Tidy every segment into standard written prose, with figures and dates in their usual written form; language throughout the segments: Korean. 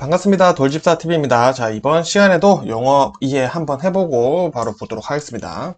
반갑습니다. 돌집사TV입니다. 자, 이번 시간에도 영어 이해 한번 해보고 바로 보도록 하겠습니다.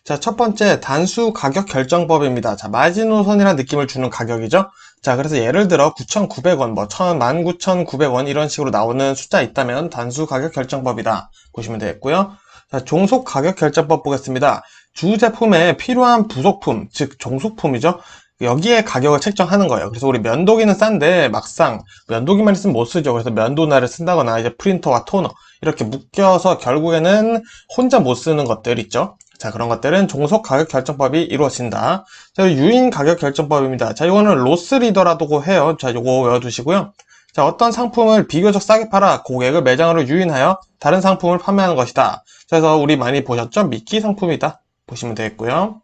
자, 첫 번째, 단수 가격 결정법입니다. 자, 마지노선이라는 느낌을 주는 가격이죠. 자, 그래서 예를 들어 9,900원, 뭐 19,900원 이런 식으로 나오는 숫자 있다면 단수 가격 결정법이다 보시면 되겠고요. 자, 종속 가격 결정법 보겠습니다. 주 제품에 필요한 부속품, 즉 종속품이죠. 여기에 가격을 책정하는 거예요. 그래서 우리 면도기는 싼데 막상 면도기만 있으면 못 쓰죠. 그래서 면도날을 쓴다거나 이제 프린터와 토너 이렇게 묶여서 결국에는 혼자 못 쓰는 것들 있죠. 자, 그런 것들은 종속 가격 결정법이 이루어진다. 자, 유인 가격 결정법입니다. 자, 이거는 로스 리더라고 해요. 자, 요거 외워두시고요. 자, 어떤 상품을 비교적 싸게 팔아 고객을 매장으로 유인하여 다른 상품을 판매하는 것이다. 그래서 우리 많이 보셨죠? 미끼 상품이다 보시면 되겠고요.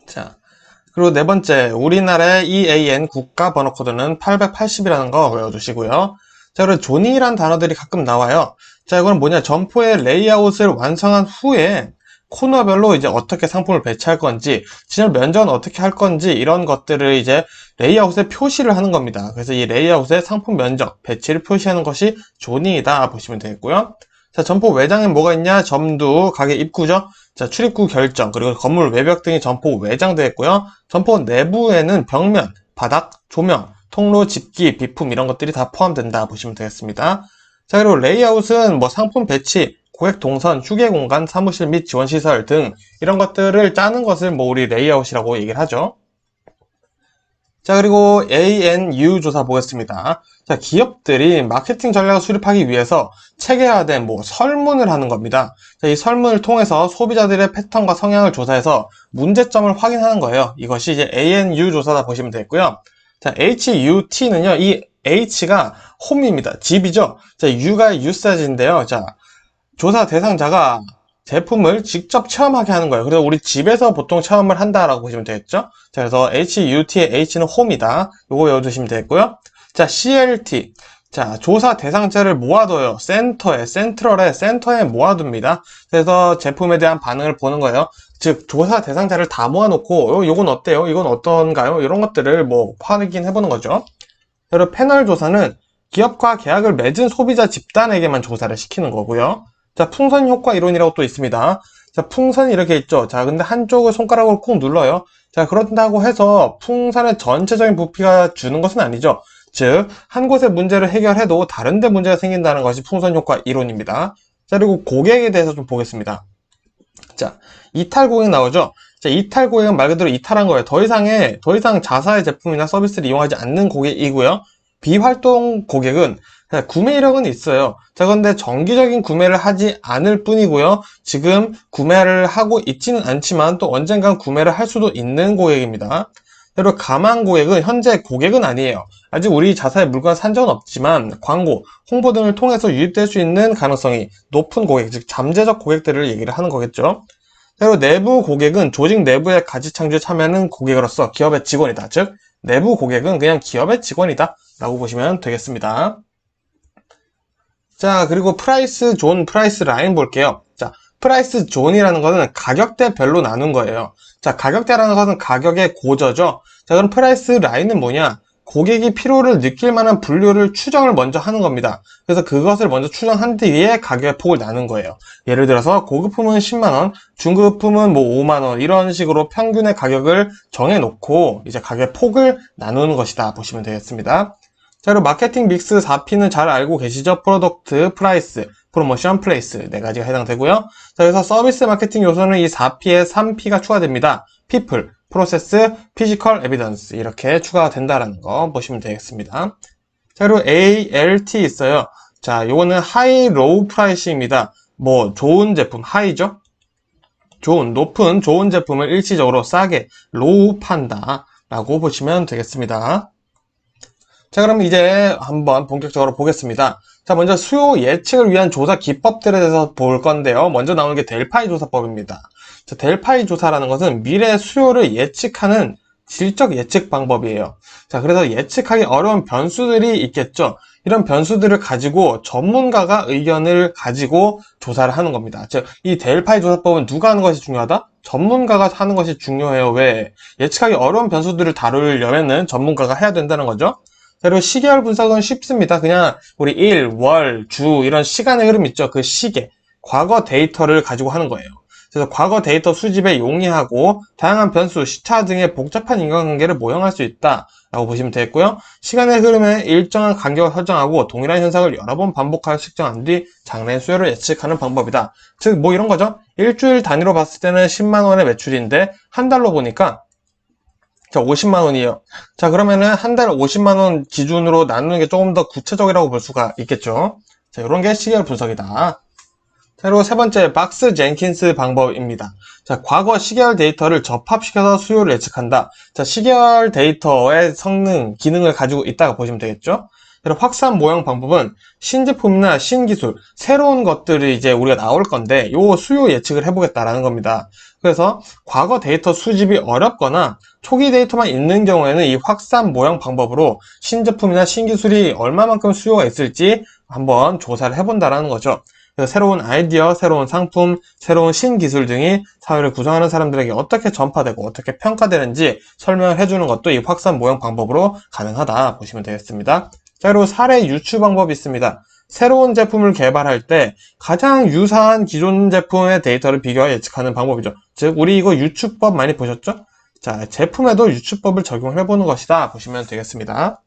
자, 그리고 네 번째, 우리나라의 EAN 국가 번호 코드는 880이라는 거 외워두시고요. 자, 그리고 조닝이라는 단어들이 가끔 나와요. 자, 이건 뭐냐, 점포의 레이아웃을 완성한 후에 코너별로 이제 어떻게 상품을 배치할 건지, 진열 면적은 어떻게 할 건지, 이런 것들을 이제 레이아웃에 표시를 하는 겁니다. 그래서 이 레이아웃의 상품 면적, 배치를 표시하는 것이 조닝이다 보시면 되겠고요. 자, 점포 외장엔 뭐가 있냐? 점두, 가게 입구죠? 자, 출입구 결정, 그리고 건물 외벽 등이 점포 외장되어 있고요. 점포 내부에는 벽면, 바닥, 조명, 통로, 집기, 비품 이런 것들이 다 포함된다 보시면 되겠습니다. 자, 그리고 레이아웃은 뭐 상품 배치, 고객 동선, 휴게 공간, 사무실 및 지원 시설 등 이런 것들을 짜는 것을 뭐 우리 레이아웃이라고 얘기를 하죠. 자, 그리고 ANU 조사 보겠습니다. 자, 기업들이 마케팅 전략을 수립하기 위해서 체계화된 뭐 설문을 하는 겁니다. 자, 이 설문을 통해서 소비자들의 패턴과 성향을 조사해서 문제점을 확인하는 거예요. 이것이 이제 ANU 조사다 보시면 되겠고요. 자, HUT는요, 이 H가 홈입니다. 집이죠. 자, U가 유사지인데요. 자, 조사 대상자가 제품을 직접 체험하게 하는 거예요. 그래서 우리 집에서 보통 체험을 한다라고 보시면 되겠죠? 자, 그래서 HUT의 H는 홈이다. 요거 외워두시면 되겠고요. 자, CLT. 자, 조사 대상자를 모아둬요. 센터에 모아둡니다. 그래서 제품에 대한 반응을 보는 거예요. 즉, 조사 대상자를 다 모아놓고, 요건 어때요? 이건 어떤가요? 이런 것들을 뭐 확인해보는 거죠. 그리고 패널 조사는 기업과 계약을 맺은 소비자 집단에게만 조사를 시키는 거고요. 자, 풍선 효과 이론이라고 또 있습니다. 자, 풍선이 이렇게 있죠. 자, 근데 한쪽을 손가락으로 콕 눌러요. 자, 그렇다고 해서 풍선의 전체적인 부피가 주는 것은 아니죠. 즉, 한 곳의 문제를 해결해도 다른 데 문제가 생긴다는 것이 풍선 효과 이론입니다. 자, 그리고 고객에 대해서 좀 보겠습니다. 자, 이탈 고객 나오죠. 자, 이탈 고객은 말 그대로 이탈한 거예요. 더 이상 자사의 제품이나 서비스를 이용하지 않는 고객이고요. 비활동 고객은 구매 이력은 있어요. 자, 그런데 정기적인 구매를 하지 않을 뿐이고요. 지금 구매를 하고 있지는 않지만 또 언젠간 구매를 할 수도 있는 고객입니다. 그리고 가망 고객은 현재 고객은 아니에요. 아직 우리 자사의 물건을 산 적은 없지만 광고, 홍보 등을 통해서 유입될 수 있는 가능성이 높은 고객, 즉 잠재적 고객들을 얘기를 하는 거겠죠. 그리고 내부 고객은 조직 내부의 가치 창조에 참여하는 고객으로서 기업의 직원이다. 즉, 내부 고객은 그냥 기업의 직원이다 라고 보시면 되겠습니다. 자, 그리고 프라이스 존, 프라이스 라인 볼게요. 자, 프라이스 존이라는 것은 가격대별로 나눈 거예요. 자, 가격대라는 것은 가격의 고저죠. 자, 그럼 프라이스 라인은 뭐냐? 고객이 필요를 느낄 만한 분류를 추정을 먼저 하는 겁니다. 그래서 그것을 먼저 추정한 뒤에 가격의 폭을 나눈 거예요. 예를 들어서 고급품은 10만원, 중급품은 뭐 5만원 이런 식으로 평균의 가격을 정해놓고 이제 가격의 폭을 나누는 것이다 보시면 되겠습니다. 자, 그리고 마케팅 믹스 4P는 잘 알고 계시죠? 프로덕트, 프라이스, 프로모션, 플레이스 4가지가 해당되고요. 자, 그래서 서비스 마케팅 요소는 이 4P에 3P가 추가됩니다. people, 프로세스, 피지컬, 에비던스 이렇게 추가가 된다라는 거 보시면 되겠습니다. 자, 그리고 ALT 있어요. 자, 요거는 하이 로우 프라이싱입니다. 뭐 좋은 제품, 하이죠? 높은 좋은 제품을 일시적으로 싸게 로우 판다 라고 보시면 되겠습니다. 자, 그럼 이제 한번 본격적으로 보겠습니다. 자, 먼저 수요 예측을 위한 조사 기법들에 대해서 볼 건데요. 먼저 나오는 게 델파이 조사법입니다. 자, 델파이 조사라는 것은 미래 수요를 예측하는 질적 예측 방법이에요. 자, 그래서 예측하기 어려운 변수들이 있겠죠. 이런 변수들을 가지고 전문가가 의견을 가지고 조사를 하는 겁니다. 즉, 이 델파이 조사법은 누가 하는 것이 중요하다? 전문가가 하는 것이 중요해요. 왜? 예측하기 어려운 변수들을 다루려면은 전문가가 해야 된다는 거죠. 그리고 시계열 분석은 쉽습니다. 그냥 우리 일, 월, 주 이런 시간의 흐름 있죠. 그 시계, 과거 데이터를 가지고 하는 거예요. 그래서 과거 데이터 수집에 용이하고 다양한 변수, 시차 등의 복잡한 인과관계를 모형할 수 있다라고 보시면 되겠고요. 시간의 흐름에 일정한 간격을 설정하고 동일한 현상을 여러 번 반복하여 측정한 뒤 장래의 수요를 예측하는 방법이다. 즉 뭐 이런 거죠. 일주일 단위로 봤을 때는 10만 원의 매출인데 한 달로 보니까 자, 50만 원이에요. 자, 그러면은 한 달 50만 원 기준으로 나누는 게 조금 더 구체적이라고 볼 수가 있겠죠. 자, 이런 게 시계열 분석이다. 그리고 세 번째, 박스 젠킨스 방법입니다. 자, 과거 시계열 데이터를 접합시켜서 수요를 예측한다. 자, 시계열 데이터의 성능, 기능을 가지고 있다가 보시면 되겠죠. 그리고 확산 모형 방법은 신제품이나 신기술, 새로운 것들이 이제 우리가 나올 건데, 요 수요 예측을 해보겠다라는 겁니다. 그래서 과거 데이터 수집이 어렵거나 초기 데이터만 있는 경우에는 이 확산 모형 방법으로 신제품이나 신기술이 얼마만큼 수요가 있을지 한번 조사를 해본다라는 거죠. 새로운 아이디어, 새로운 상품, 새로운 신기술 등이 사회를 구성하는 사람들에게 어떻게 전파되고 어떻게 평가되는지 설명을 해주는 것도 이 확산 모형 방법으로 가능하다 보시면 되겠습니다. 자, 그리고 사례 유추 방법이 있습니다. 새로운 제품을 개발할 때 가장 유사한 기존 제품의 데이터를 비교하여 예측하는 방법이죠. 즉, 우리 이거 유추법 많이 보셨죠? 자, 제품에도 유추법을 적용을 해보는 것이다 보시면 되겠습니다.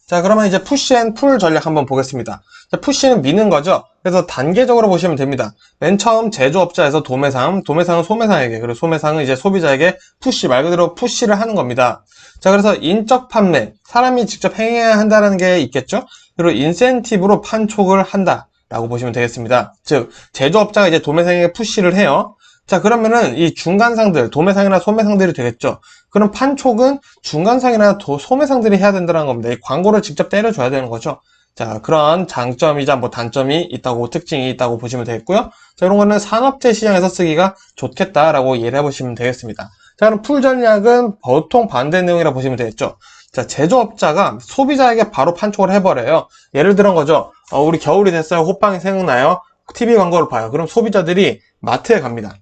자, 그러면 이제 푸시 앤 풀 전략 한번 보겠습니다. 자, 푸시는 미는 거죠. 그래서 단계적으로 보시면 됩니다. 맨 처음 제조업자에서 도매상, 도매상은 소매상에게, 그리고 소매상은 이제 소비자에게 푸시, 말 그대로 푸시를 하는 겁니다. 자, 그래서 인적 판매, 사람이 직접 행해야 한다는 게 있겠죠. 그리고 인센티브로 판촉을 한다라고 보시면 되겠습니다. 즉, 제조업자가 이제 도매상에게 푸시를 해요. 자, 그러면은 이 중간상들, 도매상이나 소매상들이 되겠죠. 그럼 판촉은 중간상이나 소매상들이 해야 된다는 겁니다. 이 광고를 직접 때려줘야 되는 거죠. 자, 그런 장점이자 뭐 단점이 있다고, 특징이 있다고 보시면 되겠고요. 자, 이런 거는 산업재 시장에서 쓰기가 좋겠다라고 이해를 해보시면 되겠습니다. 자, 그럼 풀 전략은 보통 반대 내용이라고 보시면 되겠죠. 자, 제조업자가 소비자에게 바로 판촉을 해버려요. 예를 들은 거죠. 우리 겨울이 됐어요. 호빵이 생각나요. TV 광고를 봐요. 그럼 소비자들이 마트에 갑니다.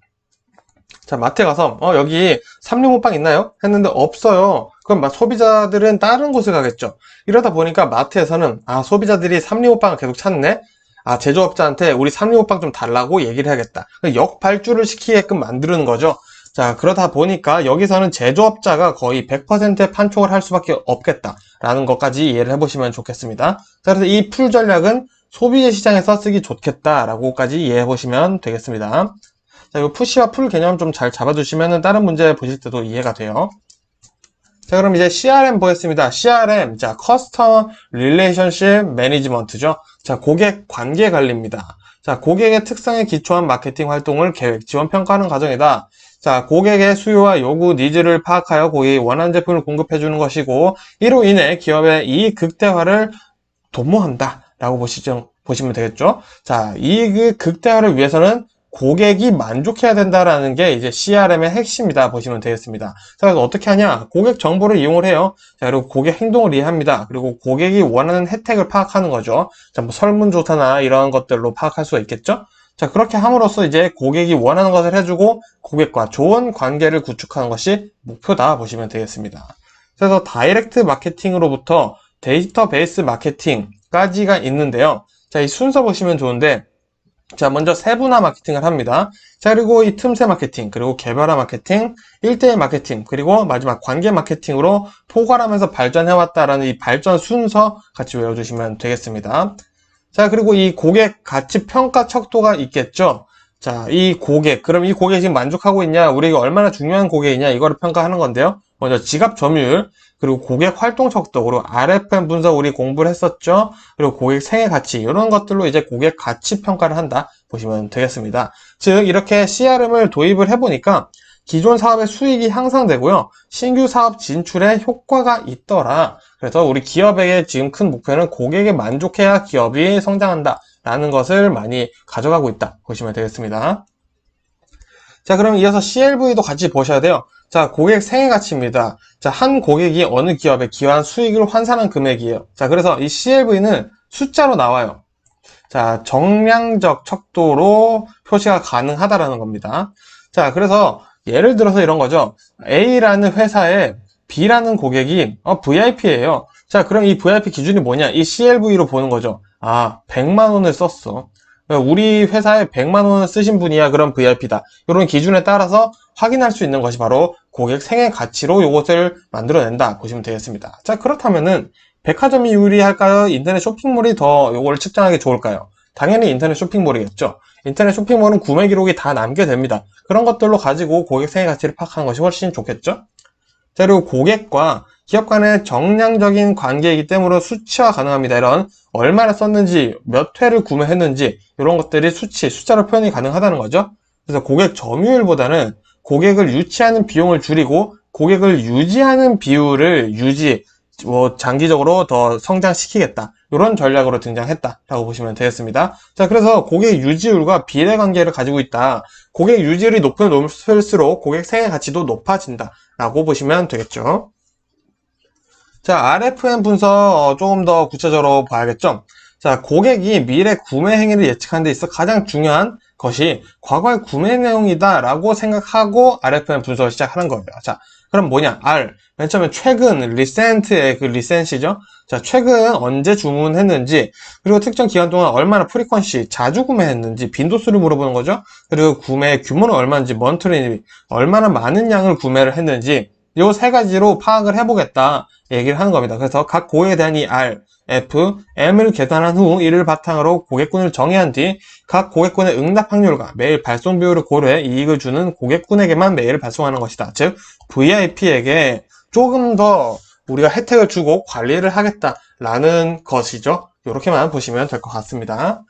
자, 마트에 가서 여기 삼룡호빵 있나요? 했는데 없어요. 그럼 소비자들은 다른 곳을 가겠죠. 이러다 보니까 마트에서는 소비자들이 삼룡호빵을 계속 찾네. 제조업자한테 우리 삼룡호빵 좀 달라고 얘기를 해야겠다. 역발주를 시키게끔 만드는 거죠. 자, 그러다 보니까 여기서는 제조업자가 거의 100%의 판촉을 할 수밖에 없겠다라는 것까지 이해를 해보시면 좋겠습니다. 자, 그래서 이 풀 전략은 소비재 시장에서 쓰기 좋겠다라고까지 이해해 보시면 되겠습니다. 자, 이 푸시와 풀 개념 좀 잘 잡아주시면 다른 문제 보실 때도 이해가 돼요. 자, 그럼 이제 CRM 보겠습니다. CRM, 자, 커스터머 릴레이션십 매니지먼트죠. 자, 고객 관계 관리입니다. 자, 고객의 특성에 기초한 마케팅 활동을 계획, 지원, 평가하는 과정이다. 자, 고객의 수요와 요구, 니즈를 파악하여 고객이 원하는 제품을 공급해 주는 것이고, 이로 인해 기업의 이익 극대화를 도모한다. 라고 보시면 되겠죠. 자, 이익 극대화를 위해서는 고객이 만족해야 된다라는 게 이제 CRM의 핵심이다 보시면 되겠습니다. 자, 그래서 어떻게 하냐? 고객 정보를 이용을 해요. 자, 그리고 고객 행동을 이해합니다. 그리고 고객이 원하는 혜택을 파악하는 거죠. 자, 뭐 설문조사나 이런 것들로 파악할 수가 있겠죠? 자, 그렇게 함으로써 이제 고객이 원하는 것을 해주고 고객과 좋은 관계를 구축하는 것이 목표다 보시면 되겠습니다. 그래서 다이렉트 마케팅으로부터 데이터베이스 마케팅까지가 있는데요. 자, 이 순서 보시면 좋은데, 자, 먼저 세분화 마케팅을 합니다. 자, 그리고 이 틈새 마케팅, 그리고 개별화 마케팅, 1대1 마케팅, 그리고 마지막 관계 마케팅으로 포괄하면서 발전해왔다라는 이 발전 순서 같이 외워주시면 되겠습니다. 자, 그리고 이 고객 가치 평가 척도가 있겠죠. 자, 이 고객, 그럼 이 고객이 지금 만족하고 있냐, 우리에게 얼마나 중요한 고객이냐, 이거를 평가하는 건데요. 먼저 지갑 점유율, 그리고 고객 활동 척도, 그리고 RFM 분석 우리 공부를 했었죠. 그리고 고객 생애 가치, 이런 것들로 이제 고객 가치 평가를 한다 보시면 되겠습니다. 즉, 이렇게 CRM을 도입을 해보니까 기존 사업의 수익이 향상되고요. 신규 사업 진출에 효과가 있더라. 그래서 우리 기업에게 지금 큰 목표는 고객에 만족해야 기업이 성장한다 라는 것을 많이 가져가고 있다 보시면 되겠습니다. 자, 그럼 이어서 CLV도 같이 보셔야 돼요. 자, 고객 생애 가치입니다. 자, 한 고객이 어느 기업에 기여한 수익을 환산한 금액이에요. 자, 그래서 이 CLV는 숫자로 나와요. 자, 정량적 척도로 표시가 가능하다라는 겁니다. 자, 그래서 예를 들어서 이런 거죠. A라는 회사에 B라는 고객이 VIP예요. 자, 그럼 이 VIP 기준이 뭐냐? 이 CLV로 보는 거죠. 아, 100만 원을 썼어. 우리 회사에 100만 원을 쓰신 분이야. 그럼 VIP다. 이런 기준에 따라서 확인할 수 있는 것이 바로 고객 생애 가치로 이것을 만들어낸다 보시면 되겠습니다. 자, 그렇다면은 백화점이 유리할까요? 인터넷 쇼핑몰이 더 이걸 측정하기 좋을까요? 당연히 인터넷 쇼핑몰이겠죠. 인터넷 쇼핑몰은 구매 기록이 다 남겨됩니다. 그런 것들로 가지고 고객 생애 가치를 파악하는 것이 훨씬 좋겠죠? 자, 그리고 고객과 기업 간의 정량적인 관계이기 때문에 수치화 가능합니다. 이런 얼마나 썼는지, 몇 회를 구매했는지 이런 것들이 수치, 숫자로 표현이 가능하다는 거죠. 그래서 고객 점유율보다는 고객을 유치하는 비용을 줄이고 고객을 유지하는 비율을 장기적으로 더 성장시키겠다. 이런 전략으로 등장했다라고 보시면 되겠습니다. 자, 그래서 고객 유지율과 비례 관계를 가지고 있다. 고객 유지율이 높으면 높을수록 고객 생애 가치도 높아진다. 라고 보시면 되겠죠. 자, RFM 분석 조금 더 구체적으로 봐야겠죠. 자, 고객이 미래 구매 행위를 예측하는 데 있어 가장 중요한 것이 과거의 구매 내용이다 라고 생각하고 RFM 분석을 시작하는 거예요. 자, 그럼 뭐냐? R. 맨 처음에 최근, 리센트의 그 리센시죠? 자, 최근 언제 주문했는지, 그리고 특정 기간 동안 얼마나 프리퀀시, 자주 구매했는지, 빈도수를 물어보는 거죠? 그리고 구매 규모는 얼마인지, 먼트리, 얼마나 많은 양을 구매를 했는지, 요 세 가지로 파악을 해보겠다 얘기를 하는 겁니다. 그래서 각 고객에 대한 이 R, F, M을 계산한 후 이를 바탕으로 고객군을 정의한 뒤 각 고객군의 응답 확률과 메일 발송 비율을 고려해 이익을 주는 고객군에게만 메일을 발송하는 것이다. 즉 VIP에게 조금 더 우리가 혜택을 주고 관리를 하겠다라는 것이죠. 이렇게만 보시면 될 것 같습니다.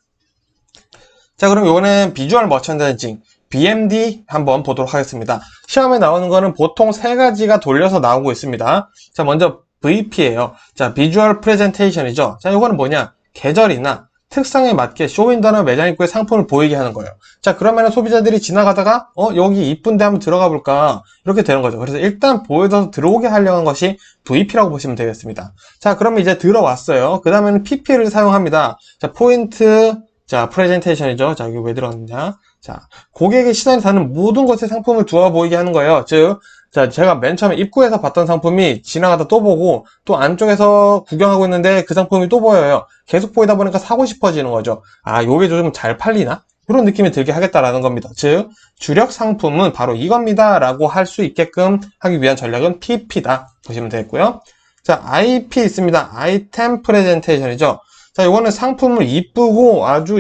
자, 그럼 이번엔 비주얼 머천다이징 BMD 한번 보도록 하겠습니다. 시험에 나오는 거는 보통 세 가지가 돌려서 나오고 있습니다. 자, 먼저 VP예요. 자, 비주얼 프레젠테이션이죠. 자, 이거는 뭐냐? 계절이나 특성에 맞게 쇼윈도나 매장 입구에 상품을 보이게 하는 거예요. 자, 그러면 소비자들이 지나가다가 여기 이쁜데 한번 들어가 볼까? 이렇게 되는 거죠. 그래서 일단 보여서 들어오게 하려는 것이 VP라고 보시면 되겠습니다. 자, 그러면 이제 들어왔어요. 그 다음에는 PP를 사용합니다. 자, 포인트, 자, 프레젠테이션이죠. 자, 여기 왜 들어갔느냐? 자, 고객의 시선이 닿는 모든 것에 상품을 두어 보이게 하는 거예요. 즉, 자, 제가 맨 처음에 입구에서 봤던 상품이 지나가다 또 보고 또 안쪽에서 구경하고 있는데 그 상품이 또 보여요. 계속 보이다 보니까 사고 싶어지는 거죠. 아, 요게 좀 잘 팔리나? 이런 느낌이 들게 하겠다라는 겁니다. 즉, 주력 상품은 바로 이겁니다. 라고 할 수 있게끔 하기 위한 전략은 PP다. 보시면 되겠고요. 자, IP 있습니다. 아이템 프레젠테이션이죠. 자, 이거는 상품을 이쁘고 아주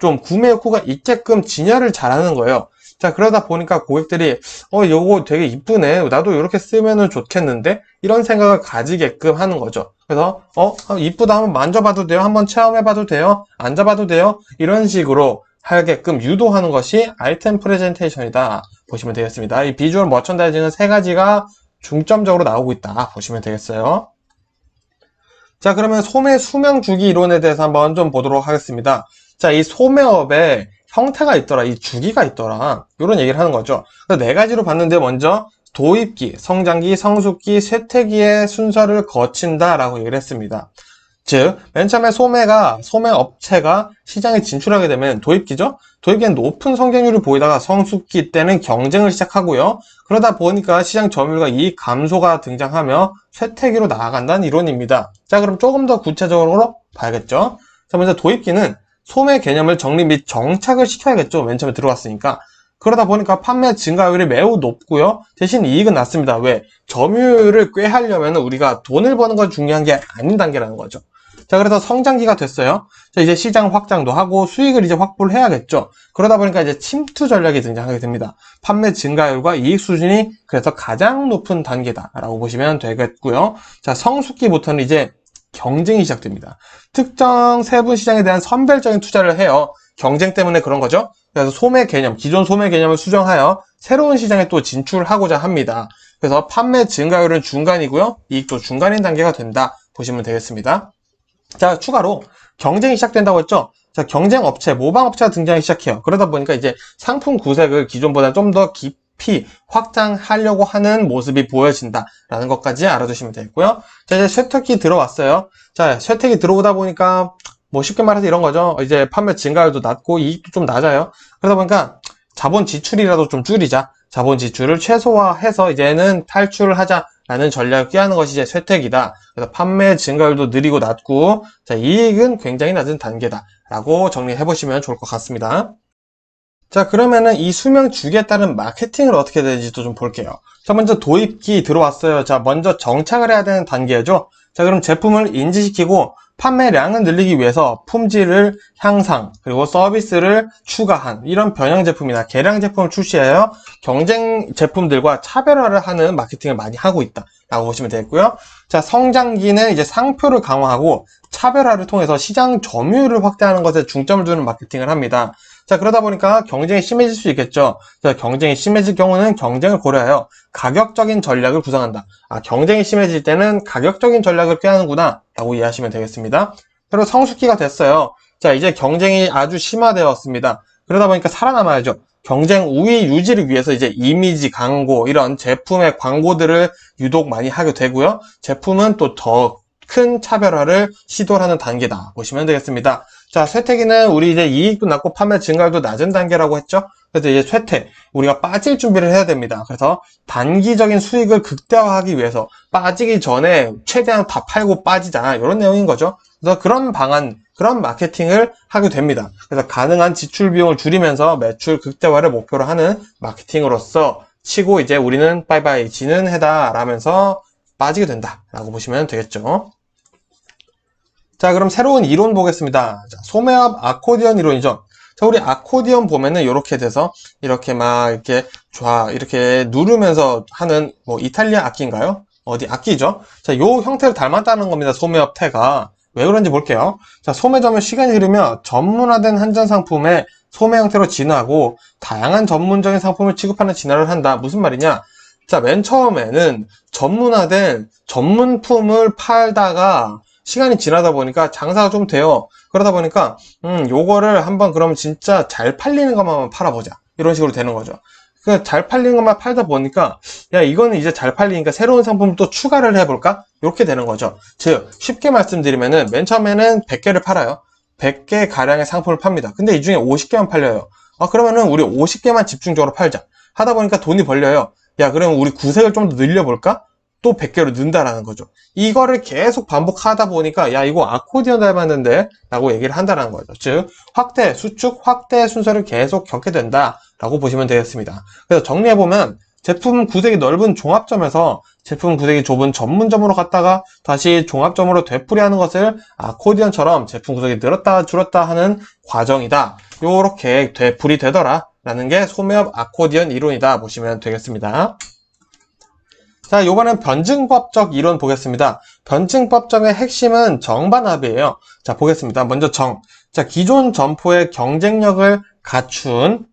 좀 구매 욕구가 있게끔 진열을 잘하는 거예요. 자, 그러다 보니까 고객들이 요거 되게 이쁘네. 나도 이렇게 쓰면은 좋겠는데? 이런 생각을 가지게끔 하는 거죠. 그래서 이쁘다 한번 만져봐도 돼요? 한번 체험해봐도 돼요? 앉아봐도 돼요? 이런 식으로 하게끔 유도하는 것이 아이템 프레젠테이션이다. 보시면 되겠습니다. 이 비주얼 머천다이징은 세 가지가 중점적으로 나오고 있다. 보시면 되겠어요. 자, 그러면 소매 수명 주기 이론에 대해서 한번 좀 보도록 하겠습니다. 자, 이 소매업에 형태가 있더라, 이 주기가 있더라, 이런 얘기를 하는 거죠. 그래서 네 가지로 봤는데, 먼저 도입기, 성장기, 성숙기, 쇠퇴기의 순서를 거친다라고 얘기를 했습니다. 즉, 맨 처음에 소매업체가 시장에 진출하게 되면 도입기죠? 도입기는 높은 성장률을 보이다가 성숙기 때는 경쟁을 시작하고요. 그러다 보니까 시장 점유율과 이익 감소가 등장하며 쇠퇴기로 나아간다는 이론입니다. 자, 그럼 조금 더 구체적으로 봐야겠죠? 자, 먼저 도입기는 소매 개념을 정리 및 정착을 시켜야겠죠. 맨 처음에 들어왔으니까. 그러다 보니까 판매 증가율이 매우 높고요. 대신 이익은 낮습니다. 왜? 점유율을 꾀하려면 우리가 돈을 버는 건 중요한 게 아닌 단계라는 거죠. 자, 그래서 성장기가 됐어요. 자, 이제 시장 확장도 하고 수익을 이제 확보를 해야겠죠. 그러다 보니까 이제 침투 전략이 등장하게 됩니다. 판매 증가율과 이익 수준이 그래서 가장 높은 단계다라고 보시면 되겠고요. 자, 성숙기부터는 이제 경쟁이 시작됩니다. 특정 세분 시장에 대한 선별적인 투자를 해요. 경쟁 때문에 그런 거죠. 그래서 소매 개념, 기존 소매 개념을 수정하여 새로운 시장에 또 진출하고자 합니다. 그래서 판매 증가율은 중간이고요. 이익도 중간인 단계가 된다. 보시면 되겠습니다. 자, 추가로 경쟁이 시작된다고 했죠. 자, 경쟁 업체, 모방 업체가 등장하기 시작해요. 그러다 보니까 이제 상품 구색을 기존보다 좀 더 깊이 확장하려고 하는 모습이 보여진다라는 것까지 알아두시면 되겠고요. 자, 이제 쇠퇴기 들어왔어요. 자, 쇠퇴기 들어오다 보니까 뭐 쉽게 말해서 이런 거죠. 이제 판매 증가율도 낮고 이익도 좀 낮아요. 그러다 보니까 자본 지출이라도 좀 줄이자. 자본 지출을 최소화해서 이제는 탈출을 하자. 라는 전략을 꾀하는 것이 이제 쇠퇴기다. 그래서 판매 증가율도 느리고 낮고, 자, 이익은 굉장히 낮은 단계다. 라고 정리해 보시면 좋을 것 같습니다. 자, 그러면은 이 수명 주기에 따른 마케팅을 어떻게 되는지도 좀 볼게요. 자, 먼저 도입기 들어왔어요. 자, 먼저 정착을 해야 되는 단계죠. 자, 그럼 제품을 인지시키고 판매량을 늘리기 위해서 품질을 향상, 그리고 서비스를 추가한 이런 변형 제품이나 개량 제품을 출시하여 경쟁 제품들과 차별화를 하는 마케팅을 많이 하고 있다. 라고 보시면 되겠고요. 자, 성장기는 이제 상표를 강화하고 차별화를 통해서 시장 점유율을 확대하는 것에 중점을 두는 마케팅을 합니다. 자, 그러다 보니까 경쟁이 심해질 수 있겠죠. 자, 경쟁이 심해질 경우는 경쟁을 고려하여 가격적인 전략을 구상한다. 아, 경쟁이 심해질 때는 가격적인 전략을 꾀하는구나 라고 이해하시면 되겠습니다. 그리고 성숙기가 됐어요. 자, 이제 경쟁이 아주 심화되었습니다. 그러다 보니까 살아남아야죠. 경쟁 우위 유지를 위해서 이제 이미지 광고, 이런 제품의 광고들을 유독 많이 하게 되고요. 제품은 또 더 큰 차별화를 시도하는 단계다 보시면 되겠습니다. 자, 쇠퇴기는 우리 이제 이익도 낮고 판매 증가율도 낮은 단계라고 했죠. 그래서 이제 쇠퇴, 우리가 빠질 준비를 해야 됩니다. 그래서 단기적인 수익을 극대화하기 위해서 빠지기 전에 최대한 다 팔고 빠지자, 이런 내용인 거죠. 그래서 그런 방안, 그런 마케팅을 하게 됩니다. 그래서 가능한 지출 비용을 줄이면서 매출 극대화를 목표로 하는 마케팅으로서 치고 이제 우리는 빠이빠이 지는 해다 라면서 빠지게 된다 라고 보시면 되겠죠. 자, 그럼 새로운 이론 보겠습니다. 자, 소매압 아코디언 이론이죠. 자, 우리 아코디언 보면은 이렇게 돼서 이렇게 막 이렇게 누르면서 하는 뭐 이탈리아 악기인가요? 어디 악기죠? 자, 요 형태를 닮았다는 겁니다. 소매압 태가. 왜 그런지 볼게요. 자, 소매점은 시간이 흐르며 전문화된 한정 상품의 소매 형태로 진화하고 다양한 전문적인 상품을 취급하는 진화를 한다. 무슨 말이냐? 자, 맨 처음에는 전문화된 전문품을 팔다가 시간이 지나다 보니까 장사가 좀 돼요. 그러다 보니까 요거를 한번 그럼 진짜 잘 팔리는 것만 팔아보자. 이런 식으로 되는 거죠. 그 잘 팔리는 것만 팔다 보니까 야, 이거는 이제 잘 팔리니까 새로운 상품을 또 추가를 해볼까? 이렇게 되는 거죠. 즉 쉽게 말씀드리면은 맨 처음에는 100개를 팔아요. 100개 가량의 상품을 팝니다. 근데 이 중에 50개만 팔려요. 아, 그러면은 우리 50개만 집중적으로 팔자. 하다 보니까 돈이 벌려요. 야, 그럼 우리 구색을 좀 더 늘려볼까? 또 100개로 는다라는 거죠. 이거를 계속 반복하다 보니까 야, 이거 아코디언 닮았는데 라고 얘기를 한다는 거죠. 즉 확대, 수축, 확대 순서를 계속 겪게 된다 라고 보시면 되겠습니다. 그래서 정리해보면 제품 구색이 넓은 종합점에서 제품 구색이 좁은 전문점으로 갔다가 다시 종합점으로 되풀이하는 것을 아코디언처럼 제품 구색이 늘었다 줄었다 하는 과정이다. 요렇게 되풀이 되더라 라는 게 소매업 아코디언 이론이다 보시면 되겠습니다. 자, 요번엔 변증법적 이론 보겠습니다. 변증법적의 핵심은 정반합이에요. 자, 보겠습니다. 먼저 정. 자, 기존 점포의 경쟁력을 갖춘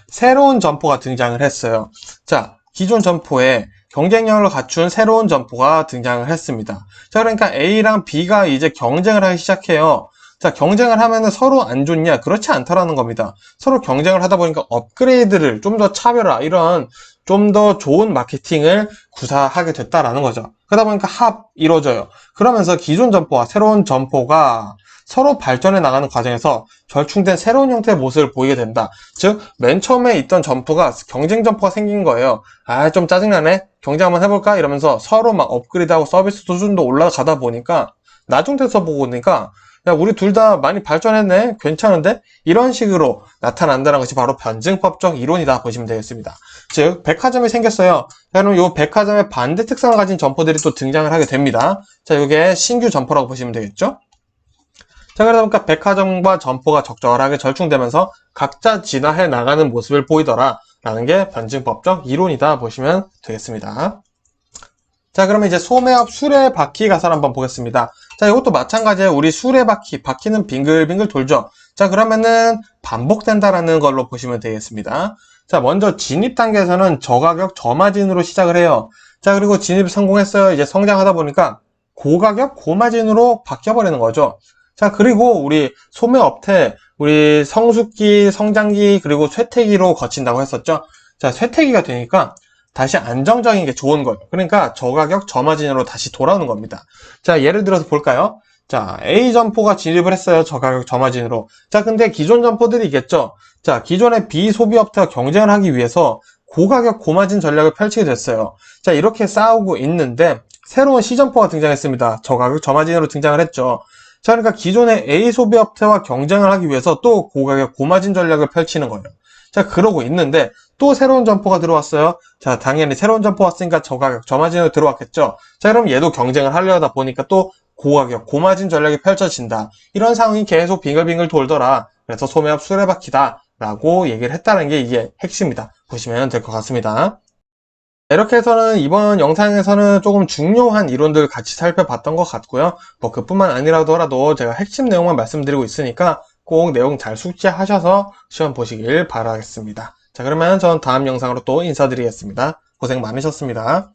새로운 점포가 등장을 했어요. 자, 기존 점포에 경쟁력을 갖춘 새로운 점포가 등장을 했습니다. 자, 그러니까 A랑 B가 이제 경쟁을 하기 시작해요. 자, 경쟁을 하면은 서로 안 좋냐? 그렇지 않다라는 겁니다. 서로 경쟁을 하다 보니까 업그레이드를 좀 더 차별화, 이런 좀 더 좋은 마케팅을 구사하게 됐다라는 거죠. 그러다 보니까 이루어져요. 그러면서 기존 점포와 새로운 점포가 서로 발전해 나가는 과정에서 절충된 새로운 형태의 모습을 보이게 된다. 즉, 맨 처음에 있던 점포가 경쟁 점포가 생긴 거예요. 아, 좀 짜증나네? 경쟁 한번 해볼까? 이러면서 서로 막 업그레이드하고 서비스 수준도 올라가다 보니까 나중 돼서 보고 보니까 야, 우리 둘 다 많이 발전했네? 괜찮은데? 이런 식으로 나타난다는 것이 바로 변증법적 이론이다 보시면 되겠습니다. 즉, 백화점이 생겼어요. 자, 그럼 이 백화점의 반대 특성을 가진 점포들이 또 등장을 하게 됩니다. 자, 이게 신규 점포라고 보시면 되겠죠? 자, 그러다 보니까 백화점과 점포가 적절하게 절충되면서 각자 진화해 나가는 모습을 보이더라 라는 게 변증법적 이론이다 보시면 되겠습니다. 자, 그러면 이제 소매업 수레바퀴 가설 한번 보겠습니다. 자, 이것도 마찬가지예요. 우리 수레바퀴, 바퀴는 빙글빙글 돌죠. 자, 그러면은 반복된다라는 걸로 보시면 되겠습니다. 자, 먼저 진입 단계에서는 저가격, 저마진으로 시작을 해요. 자, 그리고 진입 성공했어요. 이제 성장하다 보니까 고가격, 고마진으로 바뀌어버리는 거죠. 자, 그리고 우리 소매업태, 우리 성숙기, 성장기, 그리고 쇠퇴기로 거친다고 했었죠. 자, 쇠퇴기가 되니까 다시 안정적인 게 좋은 거예요. 그러니까 저가격, 저마진으로 다시 돌아오는 겁니다. 자, 예를 들어서 볼까요? 자, A 점포가 진입을 했어요. 저가격, 저마진으로. 자, 근데 기존 점포들이 있겠죠? 자, 기존의 B 소비업체와 경쟁을 하기 위해서 고가격 고마진 전략을 펼치게 됐어요. 자, 이렇게 싸우고 있는데 새로운 시점포가 등장했습니다. 저가격 저마진으로 등장을 했죠. 자, 그러니까 기존의 A 소비업체와 경쟁을 하기 위해서 또 고가격 고마진 전략을 펼치는 거예요. 자, 그러고 있는데 또 새로운 점포가 들어왔어요. 자, 당연히 새로운 점포 왔으니까 저가격 저마진으로 들어왔겠죠. 자, 그럼 얘도 경쟁을 하려다 보니까 또 고가격 고마진 전략이 펼쳐진다. 이런 상황이 계속 빙글빙글 돌더라. 그래서 소매업 수레바퀴다 라고 얘기를 했다는 게 이게 핵심이다. 보시면 될 것 같습니다. 이렇게 해서는 이번 영상에서는 조금 중요한 이론들 같이 살펴봤던 것 같고요. 뭐 그뿐만 아니라더라도 제가 핵심 내용만 말씀드리고 있으니까 꼭 내용 잘 숙지하셔서 시험 보시길 바라겠습니다. 자, 그러면 전 다음 영상으로 또 인사드리겠습니다. 고생 많으셨습니다.